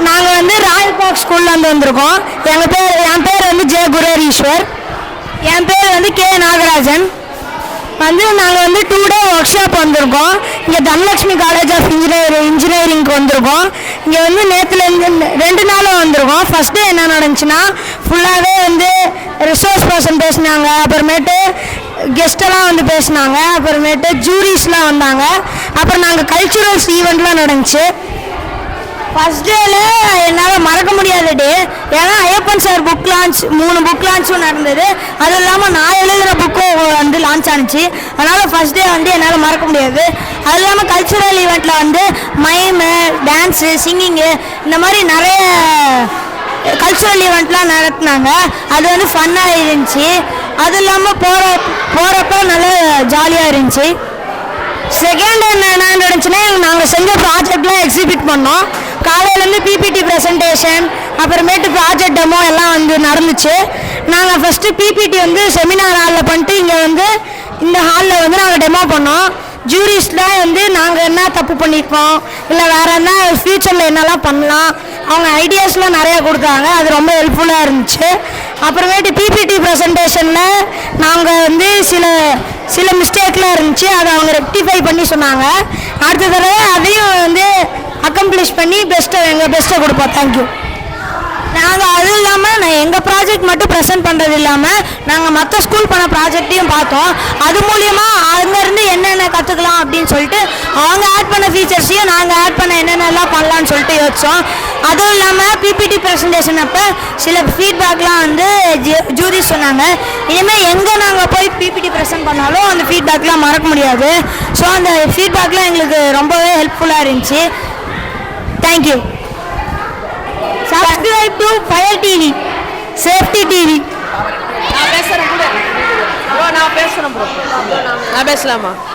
நாங்கள் வந்து Royal park ஸ்கூல்லேருந்து வந்திருக்கோம். என் பேர் வந்து ஜே குரேரீஸ்வர். என் பேர் வந்து கே நாகராஜன். நாங்கள் வந்து 2 டே ஒர்க் ஷாப் வந்திருக்கோம். இங்கே தனலட்சுமி காலேஜ் ஆஃப் இன்ஜினியரிங்க்கு வந்திருக்கோம். இங்கே வந்து நேற்றுலேருந்து 2 நாளும் வந்திருக்கோம். ஃபஸ்ட் டே என்ன நடந்துச்சுன்னா ஃபுல்லாகவே வந்து ரிசோர்ஸ் பர்சன் பேசினாங்க, அப்புறமேட்டு கெஸ்டெல்லாம் வந்து பேசினாங்க, அப்புறமேட்டு ஜூரிஸ்லாம் வந்தாங்க, அப்புறம் நாங்கள் கல்ச்சுரல்ஸ் ஈவெண்ட்லாம் நடந்துச்சு. ஃபஸ்ட் டேல என்னால் மறக்க முடியாத டே. ஏன்னா Ayyappan sir book launch 3 book லான்ச்சும் நடந்தது. அது இல்லாமல் நான் எழுதுகிற புக்கும் வந்து லான்ச் ஆனிச்சு. அதனால் ஃபஸ்ட் டே வந்து என்னால் மறக்க முடியாது. அது இல்லாமல் கல்ச்சுரல் ஈவெண்ட்டில் வந்து மைமு, டான்ஸு, சிங்கிங்கு இந்த மாதிரி நிறைய கல்ச்சுரல் ஈவெண்ட்லாம் நடத்தினாங்க. அது வந்து ஃபன்னாக இருந்துச்சு. அது இல்லாமல் போகிறப்ப நல்லா ஜாலியாக இருந்துச்சு. செகண்ட் என்ன நடந்துச்சுன்னா நாங்கள் செஞ்ச ப்ராஜெக்ட்லாம் எக்ஸிபிட் பண்ணோம். காலையிலேருந்து பிபிடி ப்ரெசன்டேஷன், அப்புறமேட்டு ப்ராஜெக்ட் டெமோ எல்லாம் வந்து நடந்துச்சு. நாங்கள் ஃபஸ்ட்டு பிபிடி வந்து செமினார் ஹாலில் பண்ணிட்டு இங்கே வந்து இந்த ஹாலில் வந்து நாங்கள் டெமோ பண்ணோம். ஜூரிஸ்லாம் வந்து நாங்கள் என்ன தப்பு பண்ணியிருக்கோம், இல்லை வேறு என்ன ஃப்யூச்சரில் என்னெல்லாம் பண்ணலாம், அவங்க ஐடியாஸ்லாம் நிறையா கொடுத்தாங்க. அது ரொம்ப ஹெல்ப்ஃபுல்லாக இருந்துச்சு. அப்புறமேட்டு பிபிடி ப்ரெசன்டேஷனில் நாங்கள் வந்து சில மிஸ்டேக்லாம் இருந்துச்சு. அதை அவங்க ரெக்டிஃபை பண்ணி சொன்னாங்க. அடுத்த தடவை அதையும் வந்து அக்கம்ப்ளிஷ் பண்ணி எங்கள் பெஸ்ட்டை கொடுப்போம். தேங்க்யூ. நாங்கள் அதுவும் இல்லாமல் எங்கள் ப்ராஜெக்ட் மட்டும் ப்ரெசென்ட் பண்ணுறது இல்லாமல் நாங்கள் மற்ற ஸ்கூல் பண்ண ப்ராஜெக்டையும் பார்த்தோம். அது மூலியமாக அங்கேருந்து என்னென்ன கற்றுக்கலாம் அப்படின்னு சொல்லிட்டு அவங்க ஆட் பண்ண ஃபீச்சர்ஸையும் நாங்கள் ஆட் பண்ண என்னென்னலாம் பண்ணலான்னு சொல்லிட்டு யோசித்தோம். அதுவும் இல்லாமல் பிபிடி ப்ரெசன்டேஷன் அப்போ சில ஃபீட்பேக்லாம் வந்து ஜூரி சொன்னாங்க. இனிமேல் எங்கே நாங்கள் போய் பிபிடி ப்ரெசென்ட் பண்ணாலும் அந்த ஃபீட்பேக்லாம் மறக்க முடியாது. ஸோ அந்த ஃபீட்பேக்லாம் எங்களுக்கு ரொம்பவே ஹெல்ப்ஃபுல்லாக இருந்துச்சு. Thank you. Subscribe to Fire TV, Safety TV. நான் பேசுறேன் bro. நான் பேசலாமா?